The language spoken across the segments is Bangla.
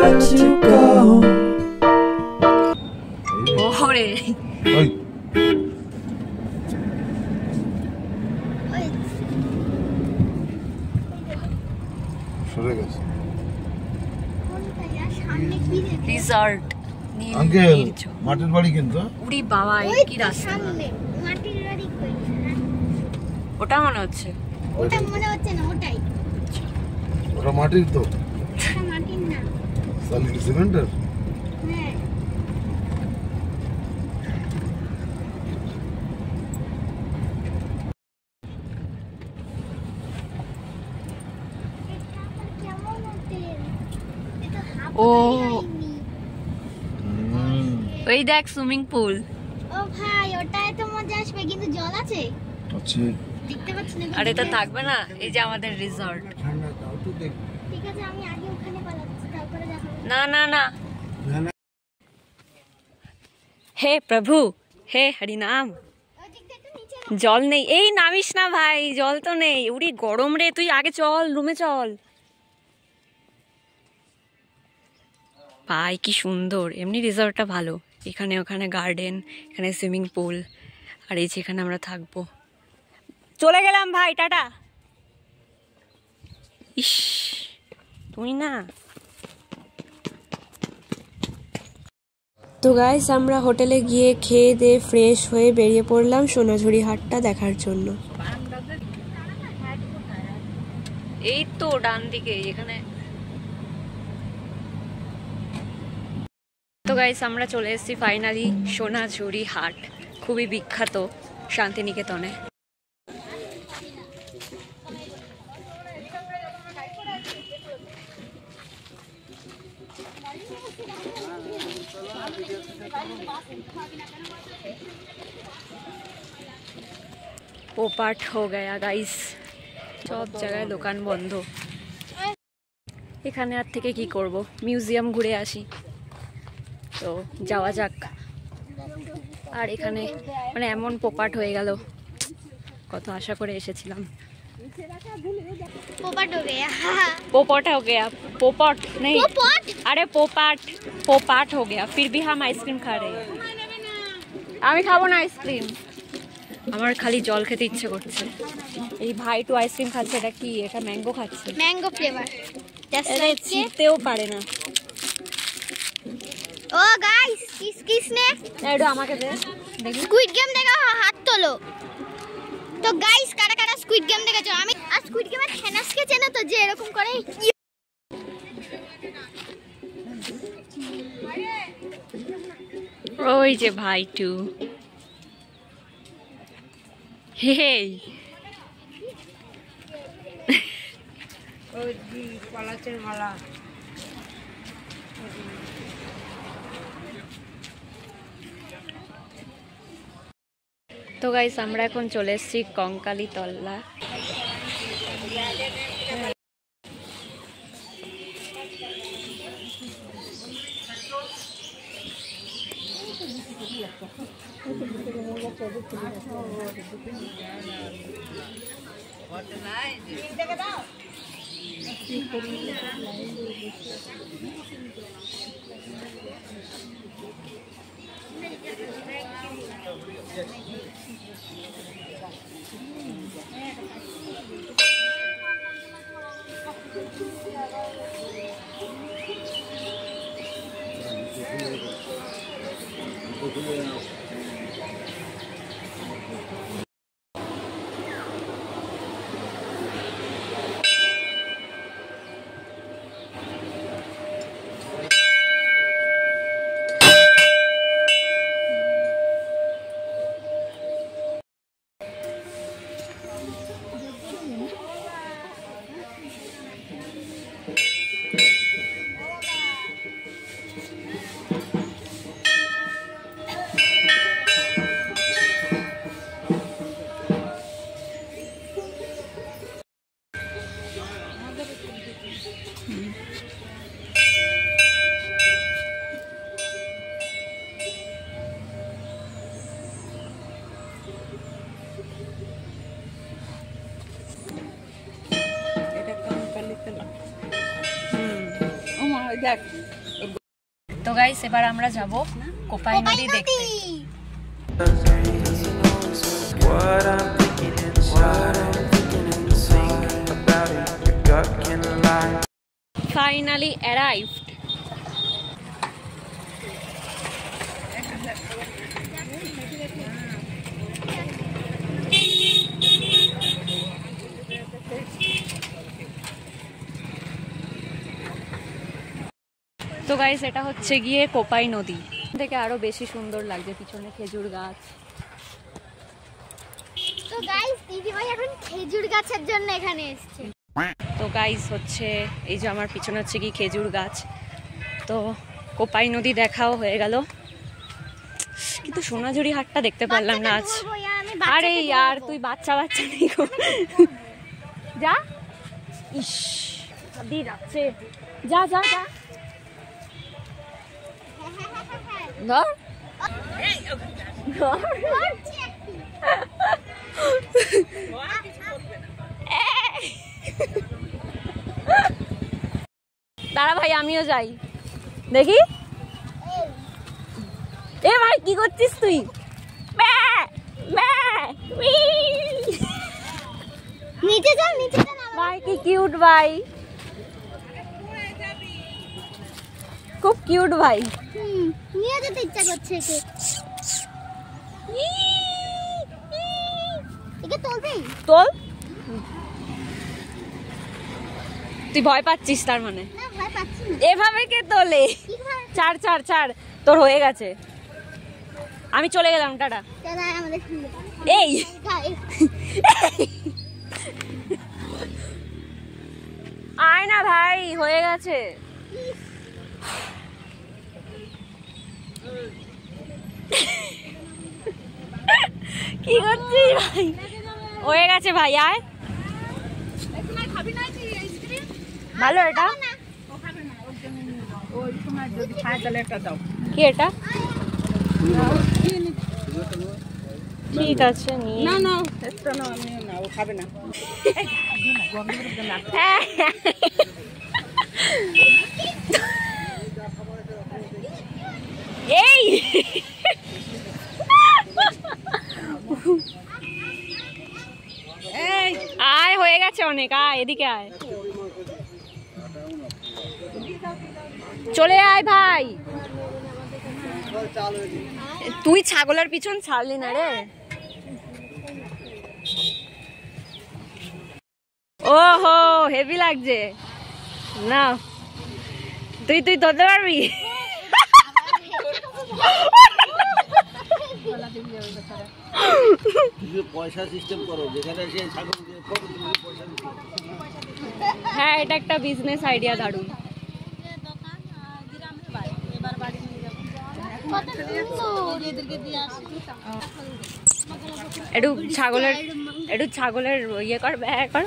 let you go. ওরে ওই সরে গেছে রিসর্ট আঙ্কেল মাটির বাড়ি কিন্তু উড়ি বাবা কি রাস্তা মাটির বাড়ি কই ওটা মনে হচ্ছে ওটা মনে হচ্ছে না ওটাই ওটা মাটির তো ওটা মাটির না সালি সিমেন্টের হ্যাঁ ও ওই দেখ সুইমিং পুল ও ভাই ওটাই তো মজা আসবে কিন্তু জল আছে আছে দেখতে পাচ্ছি না আর এটা থাকবে না এই যে আমাদের রিসর্ট ঠান্ডা দাও তো দেখ ঠিক আছে আমি আগে ওখানে পালাচ্ছি তারপরে দেখাবো না না না না হে প্রভু হে হরি নাম ওই দিক থেকে নিচে জল নেই এই নামিস না ভাই জল তো নেই উড়ি গরম রে তুই আগে চল রুমে চল ভাই কি সুন্দর এমনি রিসর্টটা ভালো এখানে ওখানে গার্ডেন এখানে সুইমিং পুল আর এই যেখানে আমরা থাকবো চলে গেলাম ভাই টাটা ইস তুই না তো গাইস আমরা হোটেলে গিয়ে খেয়ে দিয়ে ফ্রেশ হয়ে বেরিয়ে পড়লাম সোনাঝুরি হাটটা দেখার জন্য। এই তো ডান দিকে এখানে তো গাইস আমরা চলে এসেছি ফাইনালি সোনাঝুরি হাট খুবই বিখ্যাত শান্তিনিকেতনে पोपाट हो गया गाइस सब जगह দোকান বন্ধ এখানে আর থেকে কি করব মিউজিয়াম ঘুরে আসি তো যাওয়া যাক আর এখানে মানে এমন পোপাট হয়ে গেল কত আশা করে এসেছিলাম पोपट हो गया पोपट हो गया पोपट नहीं पोपट अरे पोपाट पोपाट हो गया फिर भी हम आइसक्रीम खा रहे हैं আমি খাবো না আইসক্রিম আমার খালি জল খেতে ইচ্ছে করছে এই ভাই টু আইসক্রিম খাচ্ছে এটা কি এটা ম্যাঙ্গো খাচ্ছে मैंगो फ्लेवर এটা চিনতেও পারে না ओ गाइस किसने এটা আমাকে দে দেখি স্কুইড গেম দেখা হাত তোলো তো গাইস কারা কারা স্কুইড গেম দেখেছো আমি আর স্কুইড গেমের হেনাসকে চেনো তো যে এরকম করে ওই যে ভাই টু হেই ওই জি পলাচের মালা তো গাইস আমরা এখন চলে এসেছি কঙ্কালী তল্লা দেখ। তো গাইস এবার আমরা যাব কোপাই নদী দেখতে। What I'm thinking inside, think about it, your gut can lie. Finally arrived. তো গাইস এটা হচ্ছে গিয়ে কোপাই নদী থেকে আরো বেশি সুন্দর লাগছে, পিছনে খেজুর গাছ। তো গাইস দিদি ভাই এখন খেজুর গাছের জন্য এখানে এসেছে। তো গাইস হচ্ছে এই যে আমার পিছনে হচ্ছে কি খেজুর গাছ। তো কোপাই নদী দেখাও হয়ে গেল, কিন্তু সোনাঝুরি হাটটা দেখতে পারলাম না আজ। আরে यार তুই বাচ্চা বাচ্চা নেই গো, যা। ইস দি রাখছে, যা যা যা ধর দাঁড়া ভাই আমিও যাই দেখি। এ ভাই কি করছিস তুই? নিচে যাও নিচে যাও ভাই কি কিউট ভাই, খুব কিউট ভাই। নিয়ে যেতে ইচ্ছা করছে একে তোলবে তোল, তুই ভয় পাচ্ছিস তার মানে? না ভয় পাচ্ছি না। এভাবে কে তোলে? ছাড় ছাড় ছাড়, তোর হয়ে গেছে, আমি চলে গেলাম, টাটা। চল আমাদের এই আয় না ভাই, হয়ে গেছে। কি করছিস ভাই? হয়ে গেছে ভাই, আয়। ভালো এটা কি? এটা ঠিক আছে, না না ও খাবে না। এই আয়, হয়ে গেছে অনেক, আয় এদিকে আয়, চলে আয় ভাই। তুই ছাগলের পিছন ছাড়লি না রে। ওহো হেভি লাগছে না, তুই তুই ধরতে পারবি? পয়সা সিস্টেম করো, যেখানে সেই ছাগল দিয়ে পয়সা দিতে। হ্যাঁ এটা একটা বিজনেস আইডিয়া, দারুণ। একটু ছাগলের ইয়ে কর, ব্যয় কর।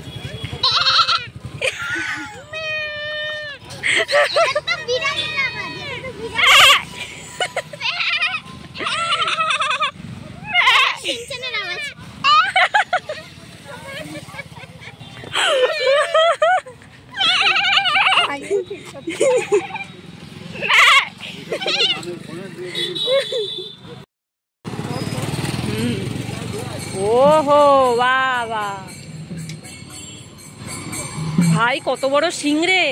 ওহো বাবা ভাই, কত বড় শিং রে।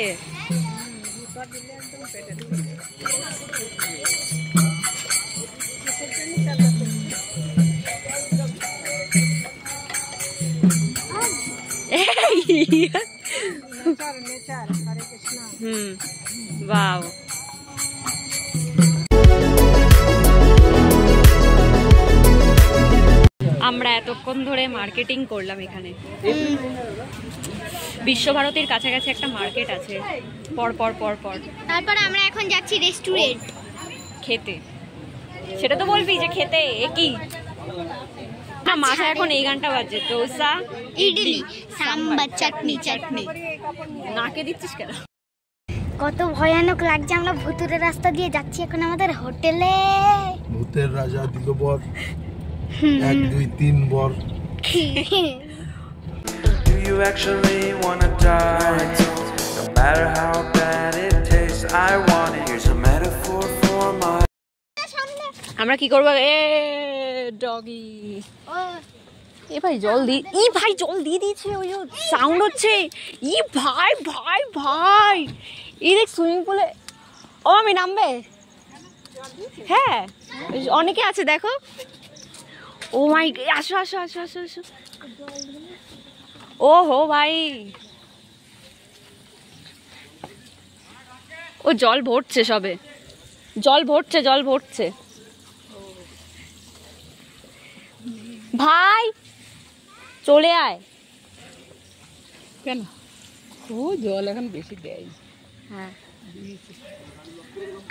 বাহ, আমরা এতক্ষণ ধরে মার্কেটিং করলাম এখানে। বিশ্বভারতীর কাছাকাছি একটা মার্কেট আছে, পর পর পর পর। তারপর আমরা এখন যাচ্ছি রেস্টুরেন্ট খেতে। সেটা তো বলবি যে খেতে কি না, মাথায় এখন এই গানটা বাজছে, ডোসা ইডলি সাম্বার চাটনি চাটনি। নাকে দিচ্ছিস কেন? কত ভয়ানক লাগছে, আমরা ভুতুরে রাস্তা দিয়ে যাচ্ছি এখন আমাদের হোটেলে। ভূতের রাজা দিল বর, 1 2 3 বর। Do you actually wanna die? No matter how bad it tastes, I want it. Here's a metaphor for my. আমরা কি করবো? এ ডগি, এ ভাই জল দি, ই ভাই জল দিয়ে দিয়েছে, ওই সাউন্ড হচ্ছে। ই ভাই ভাই ভাই, এই দেখ সুইমিং পুলে। ও আমি নামবে? হ্যাঁ অনেকে আছে দেখো। ও মাই, আসো আসো আসো আসো আসো। ও হো ভাই, ও জল ভরছে, সবে জল ভরছে, জল ভরছে। ভাই চলে আয়। কেন ও জল এখন বেশি দেয়? হ্যাঁ,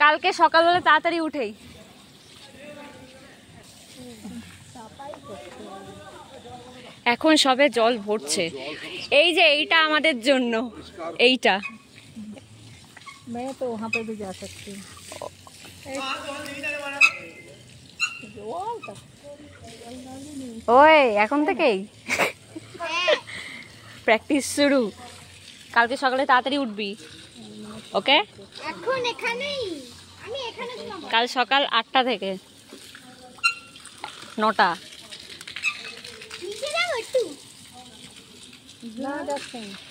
কালকে সকালবেলা তাড়াতাড়ি উঠেই। এখন সবে জল ভরছে। এই যে এইটা আমাদের জন্য, এইটা। मैं तो वहाँ पे भी जा सकती हूँ। ওই এখন থেকেই প্র্যাকটিস শুরু। কালকে সকালে তাড়াতাড়ি উঠবি, ওকে? এখন এখানেই আমি এখানে ঘুমাবো। কাল সকাল 8টা থেকে 9টা। নিচে যাবো একটু। ना जाते हैं